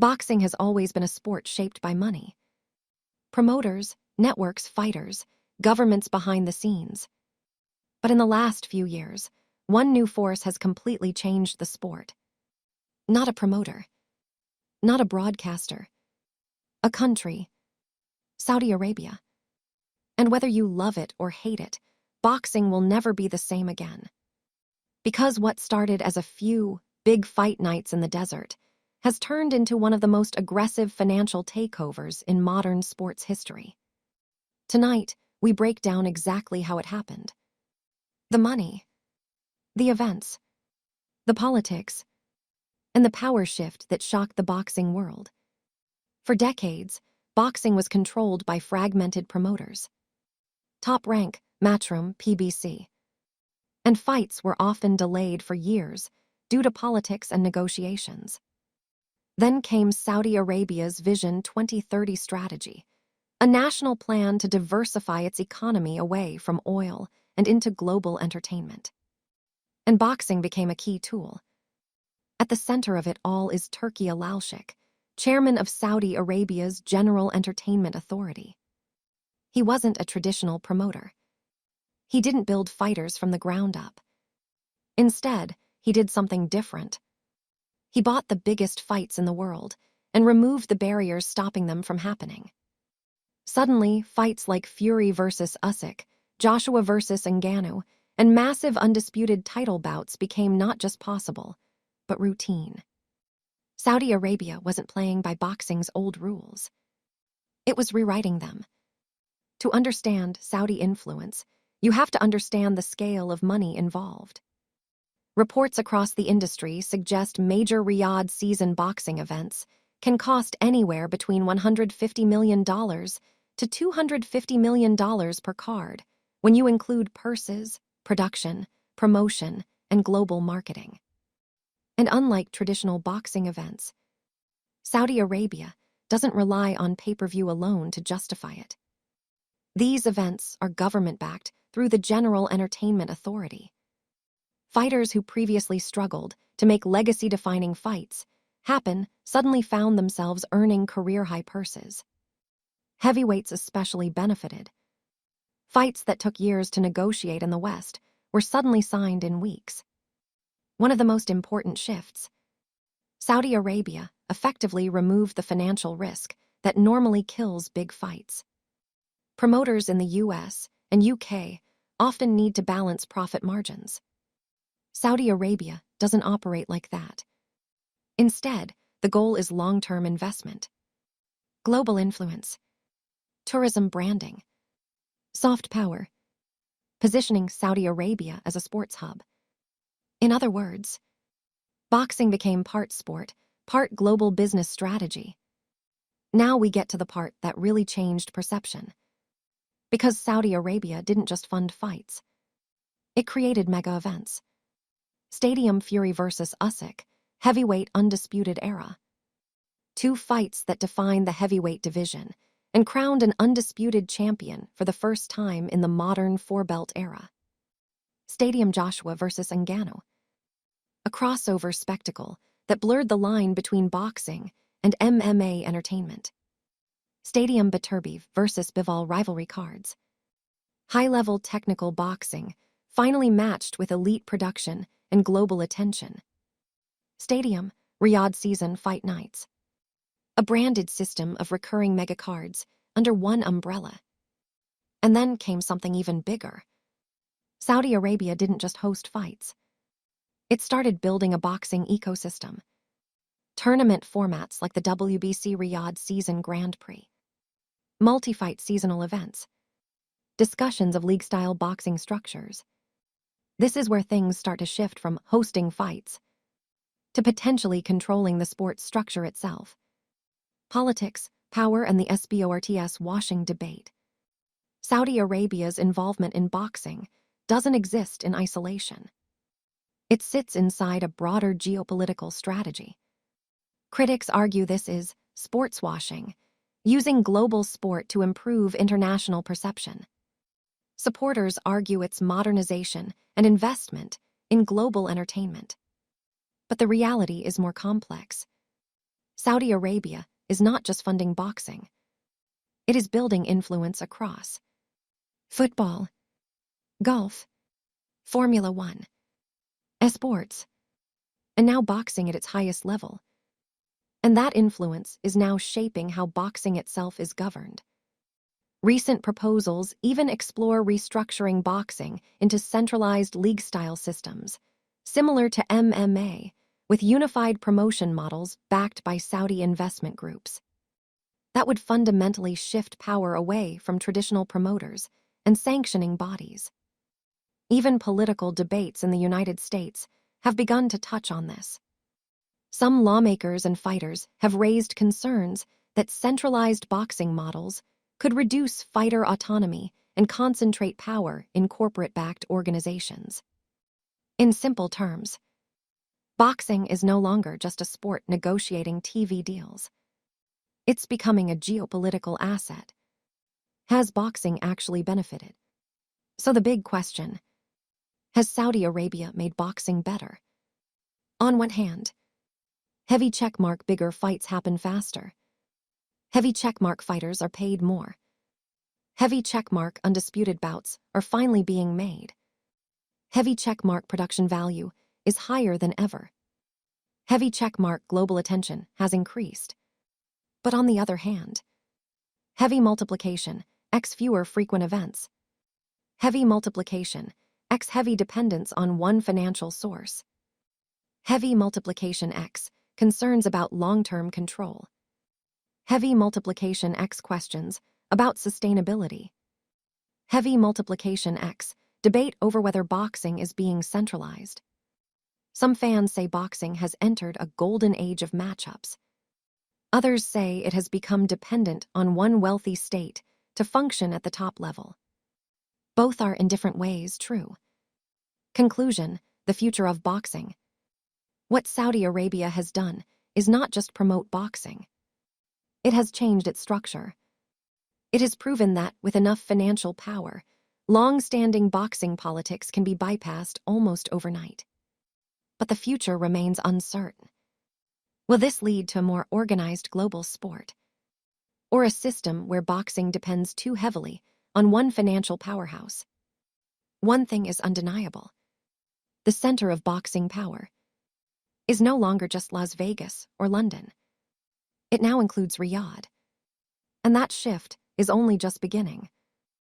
Boxing has always been a sport shaped by money. Promoters, networks, fighters, governments behind the scenes. But in the last few years, one new force has completely changed the sport. Not a promoter. Not a broadcaster. A country. Saudi Arabia. And whether you love it or hate it, boxing will never be the same again. Because what started as a few big fight nights in the desert has turned into one of the most aggressive financial takeovers in modern sports history. Tonight, we break down exactly how it happened. The money, the events, the politics, and the power shift that shocked the boxing world. For decades, boxing was controlled by fragmented promoters. Top Rank, Matchroom, PBC. And fights were often delayed for years due to politics and negotiations. Then came Saudi Arabia's Vision 2030 strategy, a national plan to diversify its economy away from oil and into global entertainment. And boxing became a key tool. At the center of it all is Turki Al-Sheikh, chairman of Saudi Arabia's General Entertainment Authority. He wasn't a traditional promoter. He didn't build fighters from the ground up. Instead, he did something different. He bought the biggest fights in the world and removed the barriers stopping them from happening. Suddenly, fights like Fury versus Usyk, Joshua versus Ngannou, and massive undisputed title bouts became not just possible, but routine. Saudi Arabia wasn't playing by boxing's old rules. It was rewriting them. To understand Saudi influence, you have to understand the scale of money involved. Reports across the industry suggest major Riyadh season boxing events can cost anywhere between $150 million to $250 million per card when you include purses, production, promotion, and global marketing. And unlike traditional boxing events, Saudi Arabia doesn't rely on pay-per-view alone to justify it. These events are government-backed through the General Entertainment Authority. Fighters who previously struggled to make legacy-defining fights suddenly found themselves earning career-high purses. Heavyweights especially benefited. Fights that took years to negotiate in the West were suddenly signed in weeks. One of the most important shifts. Saudi Arabia effectively removed the financial risk that normally kills big fights. Promoters in the US and UK often need to balance profit margins. Saudi Arabia doesn't operate like that. Instead, the goal is long-term investment. Global influence. Tourism branding. Soft power. Positioning Saudi Arabia as a sports hub. In other words, boxing became part sport, part global business strategy. Now we get to the part that really changed perception. Because Saudi Arabia didn't just fund fights. It created mega events. Stadium Fury versus Usyk, heavyweight undisputed era. 2 fights that defined the heavyweight division and crowned an undisputed champion for the first time in the modern 4-belt era. Stadium Joshua versus Ngannou. A crossover spectacle that blurred the line between boxing and MMA entertainment. Stadium Beterbiev versus Bivol rivalry cards. High-level technical boxing finally matched with elite production and global attention. Stadium Riyadh season fight nights. A branded system of recurring megacards under one umbrella. And then came something even bigger. Saudi Arabia didn't just host fights. It started building a boxing ecosystem. Tournament formats like the WBC Riyadh Season Grand Prix. Multi-fight seasonal events. Discussions of league-style boxing structures. This is where things start to shift from hosting fights to potentially controlling the sport's structure itself. Politics, power, and the sports washing debate. Saudi Arabia's involvement in boxing doesn't exist in isolation. It sits inside a broader geopolitical strategy. Critics argue this is sports washing, using global sport to improve international perception. Supporters argue it's modernization and investment in global entertainment. But the reality is more complex. Saudi Arabia is not just funding boxing. It is building influence across football, golf, Formula One, esports, and now boxing at its highest level. And that influence is now shaping how boxing itself is governed. Recent proposals even explore restructuring boxing into centralized league-style systems, similar to MMA, with unified promotion models backed by Saudi investment groups. That would fundamentally shift power away from traditional promoters and sanctioning bodies. Even political debates in the United States have begun to touch on this. Some lawmakers and fighters have raised concerns that centralized boxing models could reduce fighter autonomy and concentrate power in corporate-backed organizations. In simple terms, boxing is no longer just a sport negotiating TV deals. It's becoming a geopolitical asset. Has boxing actually benefited? So the big question: has Saudi Arabia made boxing better? On one hand, heavy checkmark bigger fights happen faster. Heavy checkmark fighters are paid more. Heavy checkmark undisputed bouts are finally being made. Heavy checkmark production value is higher than ever. Heavy checkmark global attention has increased. But on the other hand, heavy multiplication x fewer frequent events. Heavy multiplication x heavy dependence on one financial source. Heavy multiplication x concerns about long-term control. Heavy multiplication x questions about sustainability. Heavy multiplication x debate over whether boxing is being centralized. Some fans say boxing has entered a golden age of matchups. Others say it has become dependent on one wealthy state to function at the top level. Both are in different ways true. Conclusion: the future of boxing. What Saudi Arabia has done is not just promote boxing. It has changed its structure. It has proven that, with enough financial power, long-standing boxing politics can be bypassed almost overnight. But the future remains uncertain. Will this lead to a more organized global sport? Or a system where boxing depends too heavily on one financial powerhouse? One thing is undeniable: the center of boxing power is no longer just Las Vegas or London. It now includes Riyadh. And that shift is only just beginning.